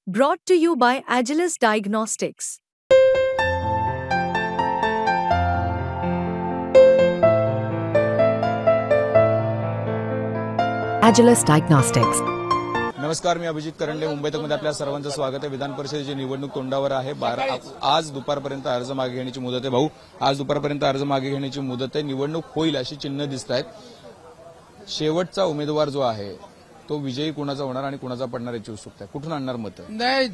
Brought to you by Agilus Diagnostics. Agilus Diagnostics. नमस्कार, मी अभिजित करंडे. मुंबई तकमध्ये आपल्या सर्वांचं स्वागत आहे. विधान परिषदेची निवडणूक तोंडावर आहे. आज दुपारपर्यंत अर्ज मागे घेण्याची मुदत आहे. भाऊ, आज दुपारपर्यंत अर्ज मागे घेण्याची मुदत आहे. निवडणूक होईल अशी चिन्ह दिसत आहेत. शेवटचा उमेदवार जो आहे तो विजयी कुणाचा होणार आणि कुणाचा पडणार याची उत्सुकता आहे. कुठून आणणार मतं? नाही,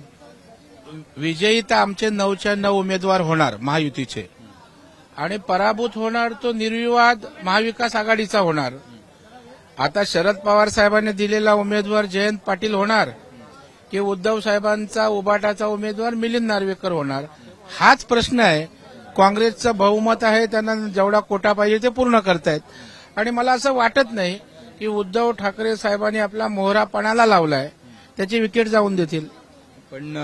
विजयी तर आमचे 9च्या 9 उमेदवार होणार महायुतीचे, आणि पराभूत होणार तो निर्विवाद महाविकास आघाडीचा होणार. आता शरद पवार साहेबांनी दिलेला उमेदवार जयंत पाटील होणार की उद्धव साहेबांचा उबाटाचा उमेदवार मिलिंद नार्वेकर होणार, हाच प्रश्न आहे. काँग्रेसचं बहुमत आहे, त्यांना जेवढा कोटा पाहिजे ते पूर्ण करतायत. आणि मला असं वाटत नाही की उद्धव ठाकरे साहेबांनी आपला मोहरा पणाला लावलाय, त्याची विकेट जाऊन देतील. पण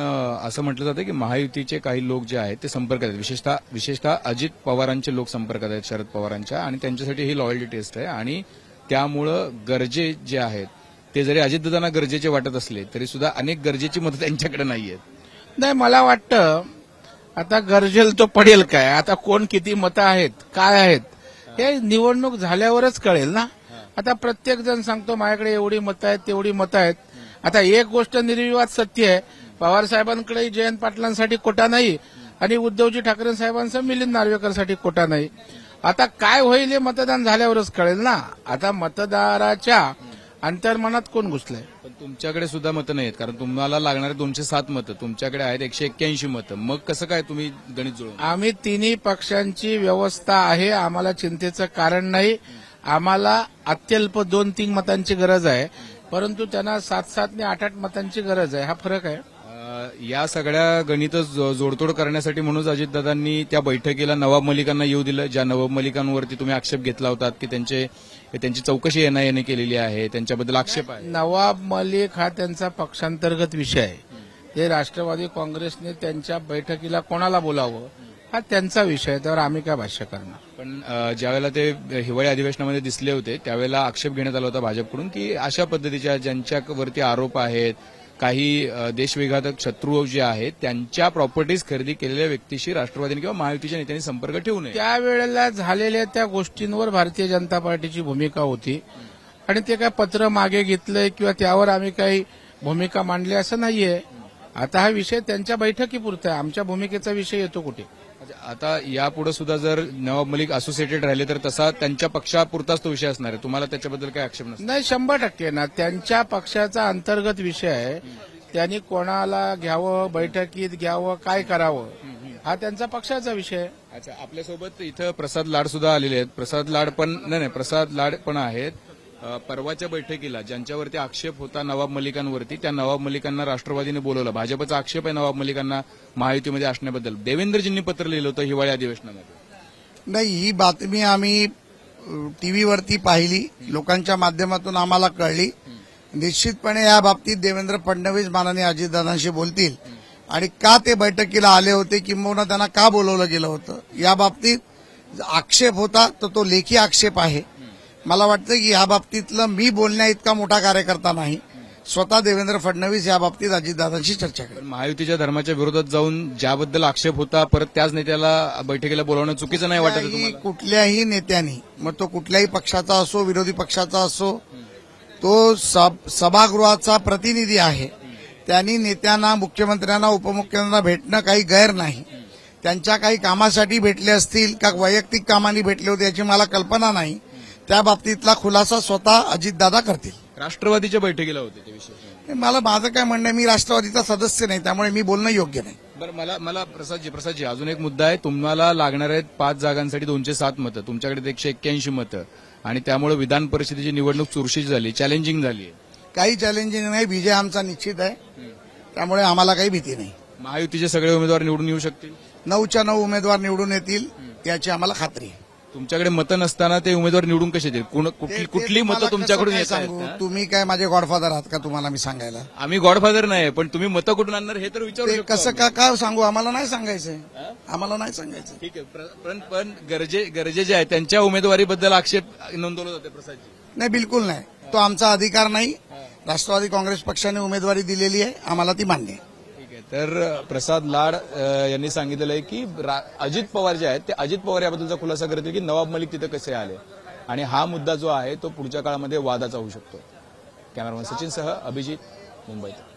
असं म्हटलं जातं की महायुतीचे काही लोक जे आहेत ते संपर्कात आहेत, विशेषतः अजित पवारांचे लोक संपर्कात आहेत शरद पवारांच्या, आणि त्यांच्यासाठी ही लॉयल्टी टेस्ट आहे. आणि त्यामुळं गरजे जे आहेत ते जरी अजितदादांना गरजेचे वाटत असले तरी सुद्धा अनेक गरजेची मतं त्यांच्याकडे नाहीयेत. नाही, मला वाटतं आता गरजेल तो पडेल काय, आता कोण किती मतं आहेत काय आहेत हे निवडणूक झाल्यावरच कळेल ना. आता प्रत्येक जण सांगतो माझ्याकडे एवढी मतं आहेत तेवढी मतं आहेत. आता एक गोष्ट निर्विवाद सत्य आहे, पवार साहेबांकडे जयंत पाटलांसाठी कोटा नाही आणि उद्धवजी ठाकरे साहेबांचा मिलिंद नार्वेकरसाठी कोटा नाही. आता काय होईल हे मतदान झाल्यावरच कळेल ना. आता मतदाराच्या अंतर्मनात कोण घुसलंय. पण तुमच्याकडे सुद्धा मतं नाहीत, कारण तुम्हाला लागणारे 207 मतं, तुमच्याकडे आहेत 181 मतं. मग कसं काय तुम्ही गणित जुळवून? आम्ही तिन्ही पक्षांची व्यवस्था आहे, आम्हाला चिंतेचं कारण नाही. आम्हाला अत्यल्प 2-3 मतांची गरज आहे, परंतु त्यांना 7-7 आणि 8-8 मतांची गरज आहे. हा फरक आहे. या सगळ्या गणित जोडतोड करण्यासाठी म्हणून अजितदादांनी त्या बैठकीला नवाब मलिकांना येऊ दिलं, ज्या नवाब मलिकांवरती तुम्ही आक्षेप घेतला होता की त्यांची चौकशी एनआयएने केलेली आहे, त्यांच्याबद्दल आक्षेप आहे. नवाब मलिक हा त्यांचा पक्षांतर्गत विषय आहे. ते राष्ट्रवादी काँग्रेसने त्यांच्या बैठकीला कोणाला बोलावं हा त्यांचा विषय आहे, त्यावर आम्ही काय भाष्य करणार. पण ज्यावेळेला ते हिवाळी अधिवेशनामध्ये दिसले होते त्यावेळेला आक्षेप घेण्यात आला होता भाजपकडून की अशा पद्धतीच्या ज्यांच्यावरती आरोप आहेत, काही देशविघातक शत्रू जे आहेत त्यांच्या प्रॉपर्टीज खरेदी केलेल्या व्यक्तीशी राष्ट्रवादीने किंवा महायुतीच्या नेत्यांनी संपर्क ठेवू नये. त्यावेळेला झालेल्या त्या गोष्टींवर भारतीय जनता पार्टीची भूमिका होती, आणि ते काय पत्र मागे घेतलंय किंवा त्यावर आम्ही काही भूमिका मांडली असं नाहीये. आता हा विषय त्यांच्या बैठकीपुरता आहे, आमच्या भूमिकेचा विषय येतो कुठे. आता यापुढे सुद्धा जर नवाब मलिक असोसिएटेड राहिले तर तसा त्यांच्या पक्षापुरताच तो विषय असणार आहे. तुम्हाला त्याच्याबद्दल काही आक्षेप नसतो? नाही, 100% ना. त्यांच्या पक्षाचा अंतर्गत विषय आहे. त्यांनी कोणाला घ्यावं, बैठकीत घ्यावं, काय करावं हा त्यांचा पक्षाचा विषय आहे. अच्छा, आपल्यासोबत इथं प्रसाद लाड सुद्धा आलेले आहेत. प्रसाद लाड पण आहेत. परवाच्या बैठकीला ज्यांच्यावरती आक्षेप होता नवाब मलिकांवरती, त्या नवाब मलिकांना राष्ट्रवादीने बोलवलं. भाजपचा आक्षेप आहे नवाब मलिकांना महायुतीमध्ये असण्याबद्दल. देवेंद्रजींनी पत्र लिहिलं होतं हिवाळी अधिवेशनामध्ये. नाही, ही बातमी आम्ही टीव्हीवरती पाहिली, लोकांच्या माध्यमातून आम्हाला कळली. निश्चितपणे या बाबतीत देवेंद्र फडणवीस माननीय अजितदादांशी बोलतील, आणि का ते बैठकीला आले होते किंबहुना त्यांना का बोलवलं गेलं होतं या बाबतीत आक्षेप होता तर तो लेखी आक्षेप आहे. मला वाटतं की या बाबतीतलं मी बोलण्या इतका मोठा कार्यकर्ता नाही. स्वतः देवेंद्र फडणवीस या बाबतीत अजितदादांशी चर्चा करेल. महायुतीच्या धर्माच्या विरोधात जाऊन ज्याबद्दल आक्षेप होता परत त्याच नेत्याला बैठकीला बोलवणं चुकीचं नाही वाटत तुम्हाला? कुठल्याही नेत्यांनी, मग तो कुठल्याही पक्षाचा असो, विरोधी पक्षाचा असो, तो सभागृहाचा प्रतिनिधी आहे. त्यांनी नेत्यांना, मुख्यमंत्र्यांना, उपमुख्यमंत्र्यांना भेटणं काही गैर नाही. त्यांच्या काही कामासाठी भेटले असतील का वैयक्तिक कामांनी भेटले होते याची मला कल्पना नाही. त्या बाबतीतला खुलासा स्वतः अजितदादा करतील. राष्ट्रवादीच्या बैठकीला होते ते विषय. माझं काय म्हणणं आहे, मी राष्ट्रवादीचा सदस्य नाही, त्यामुळे मी बोलणं योग्य नाही. बरं, मला प्रसादजी अजून एक मुद्दा आहे. तुम्हाला लागणार आहेत 5 जागांसाठी 207 मतं, तुमच्याकडे 181 मतं, आणि त्यामुळे विधान परिषदेची निवडणूक चुरशीची झाली, चॅलेंजिंग झाली आहे. काही चॅलेंजिंग नाही, विजय आमचा निश्चित आहे, त्यामुळे आम्हाला काही भीती नाही. महायुतीचे सगळे उमेदवार निवडून येऊ शकतील. 9च्या 9 उमेदवार निवडून येतील याची आम्हाला खात्री आहे. तुमच्याकडे मतं नसताना ते उमेदवार निवडून कसे येतील? कुठली मतं तुमच्याकडून येत सांगू? तुम्ही काय माझे गॉडफादर आहात का तुम्हाला मी सांगायला? आम्ही गॉडफादर नाही, पण तुम्ही मतं कुठून आणणार हे तर विचारू शकतो. कसं का सांगू? आम्हाला नाही सांगायचंय, आम्हाला नाही सांगायचं. ठीक आहे, पण गरजे जे आहे त्यांच्या उमेदवारीबद्दल आक्षेप नोंदवला जाते प्रसादजी? नाही, बिलकुल नाही. तो आमचा अधिकार नाही. राष्ट्रवादी काँग्रेस पक्षाने उमेदवारी दिलेली आहे, आम्हाला ती मान्य आहे. तर प्रसाद लाड यांनी सांगितलेलं आहे की अजित पवार जे आहेत ते अजित पवार याबद्दलचा खुलासा करतील की नवाब मलिक तिथे कसे आले आणि हा मुद्दा जो आहे तो पुढच्या काळामध्ये वादाचा होऊ शकतो. कॅमेरामन सचिनसह अभिजित, मुंबईत.